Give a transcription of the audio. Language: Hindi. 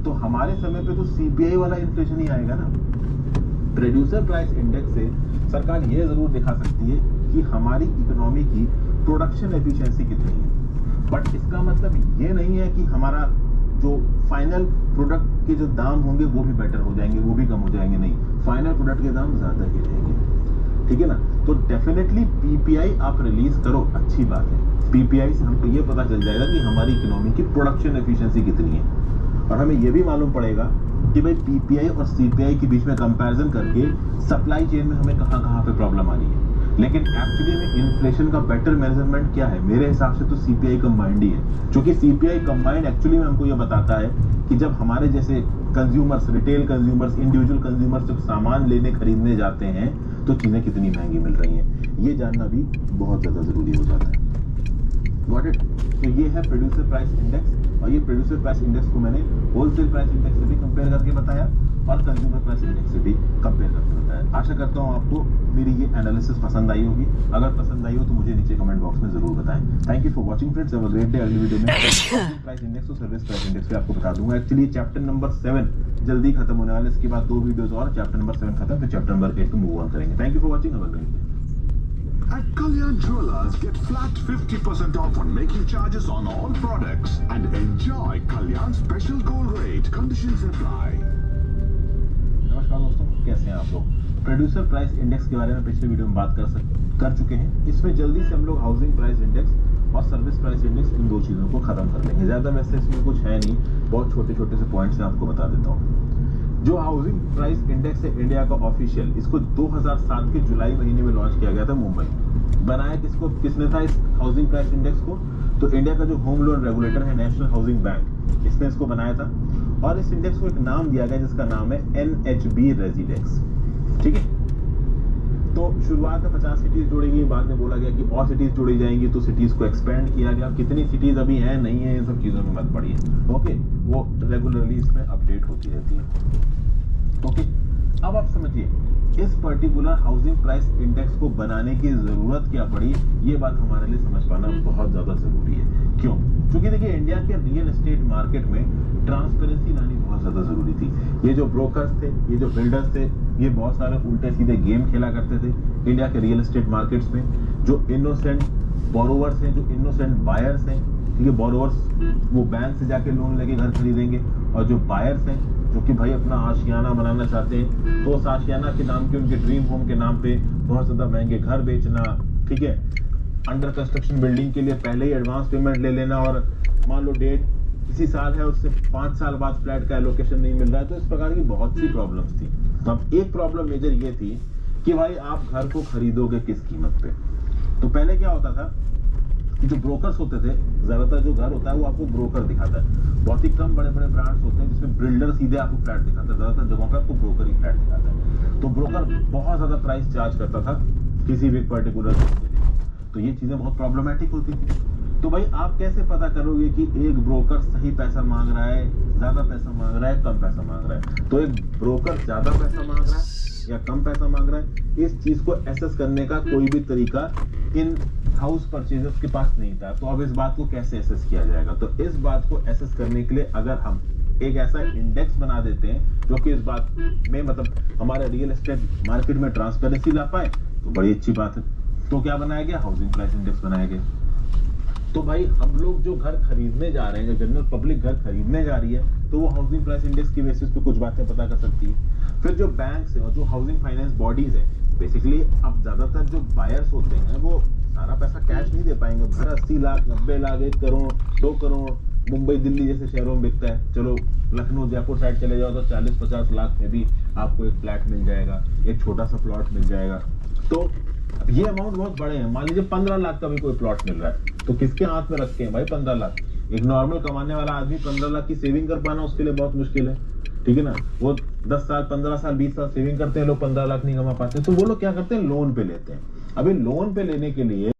तो हमारे समय पे तो सीपीआई वाला इन्फ्लेशन ही आएगा ना। प्रोड्यूसर प्राइस इंडेक्स से सरकार ये जरूर दिखा सकती है कि हमारी इकोनॉमी की प्रोडक्शन एफिशिएंसी कितनी है, बट इसका मतलब ये नहीं है कि हमारा जो फाइनल प्रोडक्ट के जो दाम होंगे वो भी बेटर हो जाएंगे, वो भी कम हो जाएंगे। नहीं, फाइनल प्रोडक्ट के दाम ज्यादा ही रहेंगे, ठीक है ना। तो डेफिनेटली पीपीआई आप रिलीज करो, अच्छी बात है। पीपीआई से हमको ये पता चल जाएगा कि हमारी इकोनॉमी की प्रोडक्शन एफिशिएंसी कितनी है, और हमें ये भी मालूम पड़ेगा कि भाई पीपीआई और सीपीआई के बीच में कंपैरिजन करके सप्लाई चेन में हमें कहां पे प्रॉब्लम आ रही है। लेकिन एक्चुअली में इन्फ्लेशन का बेटर मेजरमेंट क्या है, मेरे हिसाब से तो सीपीआई कंबाइंड ही है, क्योंकि सीपीआई कंबाइंड एक्चुअली में हमको ये बताता है कि जब हमारे जैसे consumers, retail consumers, individual consumers जब सामान लेने खरीदने जाते हैं तो चीजें कितनी महंगी मिल रही हैं, ये जानना भी बहुत ज्यादा जरूरी हो जाता है। Got it? तो ये है प्रोड्यूसर प्राइस इंडेक्स, और ये प्रोड्यूसर प्राइस इंडेक्स को मैंने होलसेल प्राइस इंडेक्स से भी कंपेयर करके बताया और कंज्यूमर प्राइस इंडेक्स से भी कंपेयर करके बताया। आशा करता हूँ आपको मेरी ये एनालिसिस पसंद आई होगी। अगर पसंद आई हो तो मुझे नीचे कमेंट बॉक्स में जरूर बताएं। Thank you for watching friends, have a great day. अगली वीडियो में प्राइस इंडेक्स और सर्विस प्राइस इंडेक्स पे आपको बता दूंगा। एक्चुअली चैप्टर नंबर 7 जल्दी खत्म होने वाला है, इसके बाद 2 वीडियोस और, चैप्टर नंबर 7 खत्म, फिर चैप्टर नंबर 8 को मूव ऑन करेंगे। Thank you for watching, have a great day. At Kalyan Jewelers, get flat 50% off on making charges on all products and enjoy Kalyan's special gold rate. Conditions apply. नमस्कार दोस्तों, कैसे हैं आप लोग। प्रोड्यूसर प्राइस इंडेक्स के बारे में पिछले वीडियो में बात कर चुके हैं। इसमें जल्दी से हम लोग हाउसिंग प्राइस इंडेक्स और सर्विस प्राइस इंडेक्स, इन दो चीज़ों को खत्म कर लेंगे। ज़्यादा वैसे इसमें कुछ है नहीं, बहुत छोटे छोटे से पॉइंट्स से आपको बता देता हूँ। जो हाउसिंग प्राइस इंडेक्स है इंडिया का ऑफिशियल, इसको 2007 के जुलाई महीने में लॉन्च किया गया था मुंबई। बनाया किसने था इस हाउसिंग प्राइस इंडेक्स को? तो इंडिया का जो होम लोन रेगुलेटर है, नेशनल हाउसिंग बैंक, इसने इसको बनाया था। और इस इंडेक्स को एक नाम दिया गया जिसका नाम है NHB रेजिडेक्स, ठीक है। तो शुरुआत में 50 सिटीज जोड़ी गई, बाद में बोला गया कि और सिटीज जोड़ी जाएंगी, तो सिटीज को एक्सपेंड किया गया। कितनी सिटीज अभी हैं नहीं है, इन सब चीजों में मत पड़िए, ओके, वो रेगुलरली इसमें अपडेट होती रहती है, ओके। अब आप समझिए इस पर्टिकुलर हाउसिंग प्राइस इंडेक्स को बनाने की जरूरत क्या पड़ी, ये बात हमारे लिए समझ पाना बहुत ज्यादा जरूरी है। क्यों? क्योंकि देखिए इंडिया के रियल एस्टेट मार्केट में ट्रांसपेरेंसी लानी बहुत ज्यादा जरूरी थी। ये जो ब्रोकर्स थे, ये जो बिल्डर्स थे, ये बहुत सारे उल्टे सीधे गेम खेला करते थे इंडिया के रियल एस्टेट मार्केट्स में। जो इनोसेंट बोरोवर्स हैं, जो इनोसेंट बायर्स हैं, ठीक है, बोरोवर्स वो बैंक से जाके लोन लेके घर खरीदेंगे, और जो बायर्स हैं जो कि भाई अपना आशियाना बनाना चाहते हैं, तो उस आशियाना के नाम के, उनके ड्रीम होम के नाम पे बहुत ज्यादा महंगे घर बेचना, ठीक है, अंडर कंस्ट्रक्शन बिल्डिंग के लिए पहले ही एडवांस पेमेंट ले लेना, और मान लो डेट किसी साल है, उससे 5 साल बाद फ्लैट का एलोकेशन नहीं मिल रहा है। तो इस प्रकार की बहुत सी प्रॉब्लम्स थी। तो अब एक प्रॉब्लम मेजर ये थी कि भाई आप घर को खरीदोगे किस कीमत पे। तो पहले क्या होता था, जो ब्रोकर्स होते थे, ज्यादातर जो घर होता है वो आपको ब्रोकर दिखाता है। बहुत ही कम बड़े बड़े ब्रांड्स होते हैं जिसमें बिल्डर सीधे आपको फ्लैट दिखाता है, ज्यादातर जगहों पे आपको ब्रोकर ही फ्लैट दिखाता है। तो ब्रोकर बहुत ज्यादा प्राइस चार्ज करता था किसी भी पर्टिकुलर के लिए, तो ये चीजें बहुत प्रॉब्लमैटिक होती थी। तो भाई आप कैसे पता करोगे कि एक ब्रोकर सही पैसा मांग रहा है, ज्यादा पैसा मांग रहा है, कम पैसा मांग रहा है? तो एक ब्रोकर ज्यादा पैसा मांग रहा है या कम पैसा मांग रहा है, इस चीज को एसेस करने का कोई भी तरीका इन हाउस परचेजर्स के पास नहीं था। तो अब इस बात को कैसे एसेस किया जाएगा? तो इस बात को एसेस करने के लिए अगर हम एक ऐसा इंडेक्स बना देते हैं जो कि इस बात में मतलब हमारे रियल एस्टेट मार्केट में ट्रांसपेरेंसी ला पाए, तो बड़ी अच्छी बात है। तो क्या बनाया गया? हाउसिंग प्राइस इंडेक्स बनाया गया। तो भाई हम लोग जो घर खरीदने जा रहे हैं, जो जनरल पब्लिक घर खरीदने जा रही है, तो वो हाउसिंग प्राइस इंडेक्स की बेसिस पे कुछ बातें पता कर सकती है। फिर जो बैंक्स हैं और जो हाउसिंग फाइनेंस बॉडीज है, बेसिकली अब ज्यादातर जो बायर्स होते हैं वो सारा पैसा कैश नहीं दे पाएंगे। घर 80 लाख, 90 लाख, 1 करोड़, 2 करोड़, मुंबई दिल्ली जैसे शहरों में बिकता है। चलो लखनऊ जयपुर साइड चले जाओ तो 40-50 लाख में भी आपको एक फ्लैट मिल जाएगा, एक छोटा सा प्लॉट मिल जाएगा। तो ये अमाउंट बहुत बड़े हैं। मान लीजिए 15 लाख का भी कोई प्लॉट मिल रहा है, तो किसके हाथ में रखे हैं भाई 15 लाख? एक नॉर्मल कमाने वाला आदमी 15 लाख की सेविंग कर पाना उसके लिए बहुत मुश्किल है, ठीक है ना। वो 10 साल, 15 साल, 20 साल सेविंग करते हैं लोग, 15 लाख नहीं कमा पाते। तो वो लोग क्या करते हैं? लोन पे लेते हैं। अभी लोन पे लेने के लिए